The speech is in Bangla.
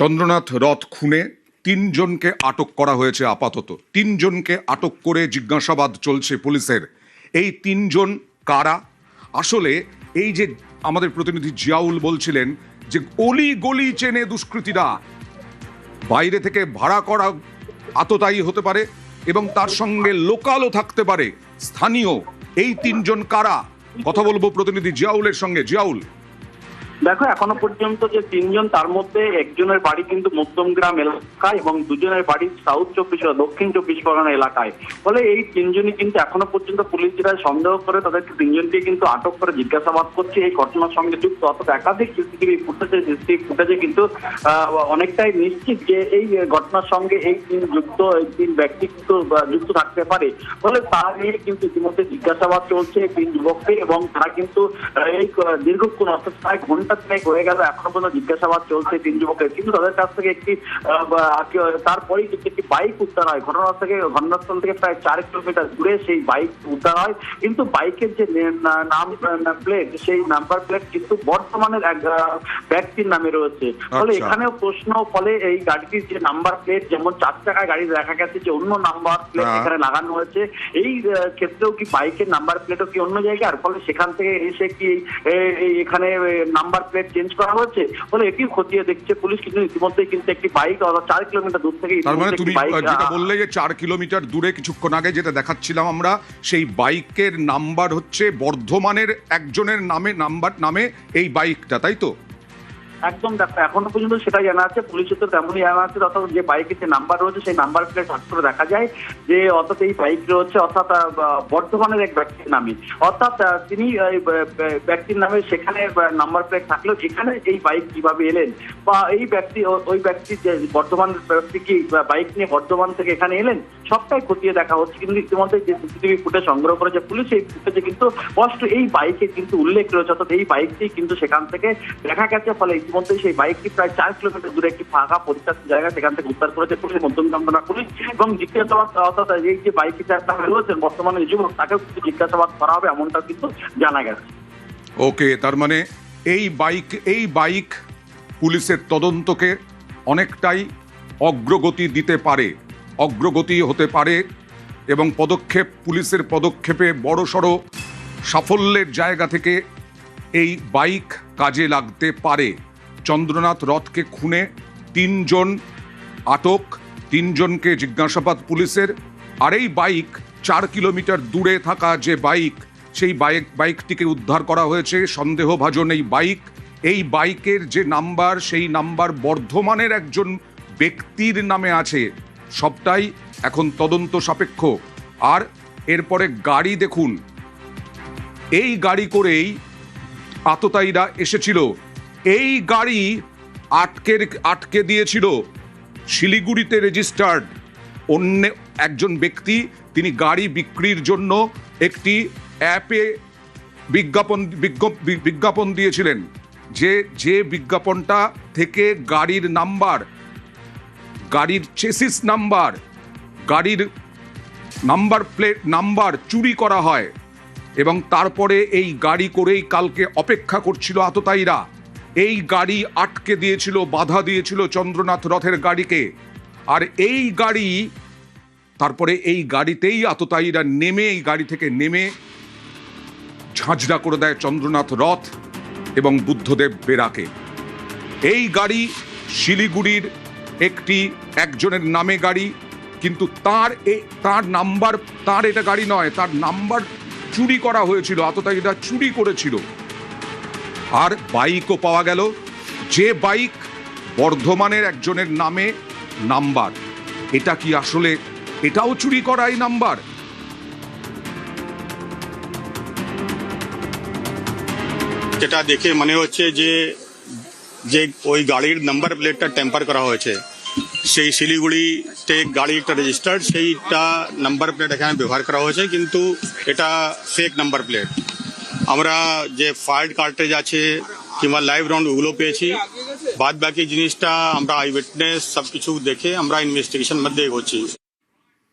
চন্দ্রনাথ রথ খুনে তিনজনকে আটক করা হয়েছে। আপাতত তিনজনকে আটক করে জিজ্ঞাসাবাদ চলছে পুলিশের। এই তিনজন কারা? আসলে এই যে আমাদের প্রতিনিধি জিয়াউল বলছিলেন যে অলি গলি চেনে দুষ্কৃতীরা, বাইরে থেকে ভাড়া করা আততায়ী হতে পারে এবং তার সঙ্গে লোকালও থাকতে পারে স্থানীয়। এই তিনজন কারা? কথা বলবো প্রতিনিধি জিয়াউলের সঙ্গে। জিয়াউল, দেখো, এখনো পর্যন্ত যে তিনজন, তার মধ্যে একজনের বাড়ি কিন্তু মধ্যমগ্রাম এলাকায় এবং দুজনের বাড়ি সাউথ দক্ষিণ চব্বিশ পরগনা এলাকায়। ফলে এই তিনজনই কিন্তু এখনো পর্যন্ত পুলিশরা সন্দেহ করে তাদেরকে তিনজনকে কিন্তু আটক করে জিজ্ঞাসাবাদ করছে এই ঘটনার সঙ্গে যুক্ত। অর্থাৎ একাধিক সিসিটিভি ফুটেজে কিন্তু অনেকটাই নিশ্চিত যে এই ঘটনার সঙ্গে এই তিন ব্যক্তি কিন্তু যুক্ত থাকতে পারে। ফলে তা নিয়ে কিন্তু ইতিমধ্যে জিজ্ঞাসাবাদ চলছে তিন যুবককে, এবং তারা কিন্তু এই দীর্ঘক্ষণ, অর্থাৎ প্রায় ঘন্টা হয়ে গেল, এখনো পর্যন্ত জিজ্ঞাসাবাদ চলছে তিন যুবকের। কিন্তু তাদের কাছ থেকে তারপরেই একটি বাইক উদ্ধার হয় ঘটনাস্থল থেকে প্রায় 4 কিলোমিটার দূরে। সেই বাইক উদ্ধার হয়, কিন্তু বাইকের যে প্লেট, সেই নাম্বার প্লেট কিন্তু বর্তমানের এক ব্যক্তির নামে রয়েছে। ফলে এখানেও প্রশ্ন, ফলে এই গাড়িটির যে নাম্বার প্লেট, যেমন 4 চাকায় গাড়ি দেখা গেছে যে অন্য নাম্বার প্লেট এখানে লাগানো হয়েছে, এই ক্ষেত্রেও কি বাইকের নাম্বার প্লেটও কি অন্য জায়গায়? ফলে সেখান থেকে এসে কি এখানে নাম্বার প্লেট চেঞ্জ করা হচ্ছে? বলে এটি খতিয়ে দেখছে পুলিশ। কিন্তু ইতিমধ্যে কিন্তু একটি বাইক 4 কিলোমিটার দূর থেকে, তার মানে তুমি যেটা বললে যে 4 কিলোমিটার দূরে কিছুক্ষণ আগে যেটা দেখাচ্ছিলাম আমরা, সেই বাইকের নাম্বার হচ্ছে বর্ধমানের একজনের নামে এই বাইকটা, তাই তো? একদম। দেখো, এখনো পর্যন্ত সেটা জানা আছে, পুলিশের তো তেমনই জানা আছে। অর্থাৎ যে বাইকের যে নাম্বার রয়েছে, সেই নাম্বার প্লেট হাত করে দেখা যায় যে অর্থাৎ এই বাইক রয়েছে অর্থাৎ বর্ধমানের এক ব্যক্তির নামে। অর্থাৎ তিনি ব্যক্তির নামে সেখানে নাম্বার প্লেট থাকলেও এখানে এই বাইক কিভাবে এলেন, বা এই ব্যক্তি ওই ব্যক্তি যে বর্ধমানের ব্যক্তি কি বাইক নিয়ে বর্ধমান থেকে এখানে এলেন, সবটাই খতিয়ে দেখা হচ্ছে। কিন্তু ইতিমধ্যে যে সিসিটিভি ফুটেজ সংগ্রহ করেছে পুলিশ, এই ফুটেজে কিন্তু স্পষ্ট এই বাইকে কিন্তু উল্লেখ রয়েছে, অর্থাৎ এই বাইকটি কিন্তু সেখান থেকে দেখা গেছে। ফলে ইতিমধ্যে সেই বাইকটি প্রায় 4 কিলোমিটার দূরে একটি ফাঁকা পরিত্যক্ত জায়গা, সেখান থেকে উদ্ধার করেছে পুলিশ, মধ্যমগ্রাম থানা পুলিশ। এবং জিজ্ঞাসাবাদ, অর্থাৎ এই যে বাইকটি রয়েছে বর্তমানে যুবক, তাকেও কিন্তু জিজ্ঞাসাবাদ করা হবে, এমনটা কিন্তু জানা গেছে। ওকে, তার মানে এই বাইক পুলিশের তদন্তকে অনেকটাই অগ্রগতি দিতে পারে, অগ্রগতি হতে পারে, এবং পুলিশের পদক্ষেপে বড়সড় সাফল্যের জায়গা থেকে এই বাইক কাজে লাগতে পারে। চন্দ্রনাথ রথকে খুনে তিনজন আটক, তিনজনকে জিজ্ঞাসাবাদ পুলিশের। আর এই বাইক 4 কিলোমিটার দূরে থাকা যে বাইক, সেই বাইকটিকে উদ্ধার করা হয়েছে। সন্দেহভাজন এই বাইকের যে নাম্বার, সেই নাম্বার বর্ধমানের একজন ব্যক্তির নামে আছে। সবটাই এখন তদন্ত সাপেক্ষ। আর এরপরে গাড়ি দেখুন, এই গাড়ি করেই আততায়ীরা এসেছিল। এই গাড়ি আটকে দিয়েছিল শিলিগুড়িতে রেজিস্টার্ড অন্য একজন ব্যক্তি। তিনি গাড়ি বিক্রির জন্য একটি অ্যাপে বিজ্ঞাপন দিয়েছিলেন, যে বিজ্ঞাপনটা থেকে গাড়ির নাম্বার, গাড়ির চেসিস নাম্বার, গাড়ির নাম্বার প্লেট নাম্বার চুরি করা হয়। এবং তারপরে এই গাড়ি করেই কালকে অপেক্ষা করছিল আততায়ীরা। এই গাড়ি আটকে দিয়েছিল, বাধা দিয়েছিল চন্দ্রনাথ রথের গাড়িকে। আর তারপরে এই গাড়িতেই আততায়ীরা এই গাড়ি থেকে নেমে ঝাঁঝরা করে দেয় চন্দ্রনাথ রথ এবং বুদ্ধদেব বেরাকে। এই গাড়ি শিলিগুড়ির একজনের নামে গাড়ি, কিন্তু তার এটা গাড়ি নয়, তার নাম্বার চুরি করা হয়েছিল, আততায়ীরা চুরি করেছিল। আর বাইকও পাওয়া গেল, যে বাইক বর্ধমানের একজনের নামে নাম্বার। এটা কি আসলে এটাও চুরি করা এই নাম্বার? যেটা দেখে মনে হচ্ছে যে ওই গাড়ির নাম্বার প্লেটটা টেম্পার করা হয়েছে। সেই শিলিগুড়িতে গাড়ি একটা রেজিস্টার্ড, সেইটা নাম্বার প্লেট এখানে ব্যবহার করা হয়েছে, কিন্তু এটা ফেক নাম্বার প্লেট। আমরা যে ফায়ার্ড কার্টেজ আছে কিংবা লাইভ রাউন্ড ওগুলো পেয়েছি। বাদ বাকি জিনিসটা আমরা আই উইটনেস সব কিছু দেখে আমরা ইনভেস্টিগেশন মধ্যে এগোচ্ছি।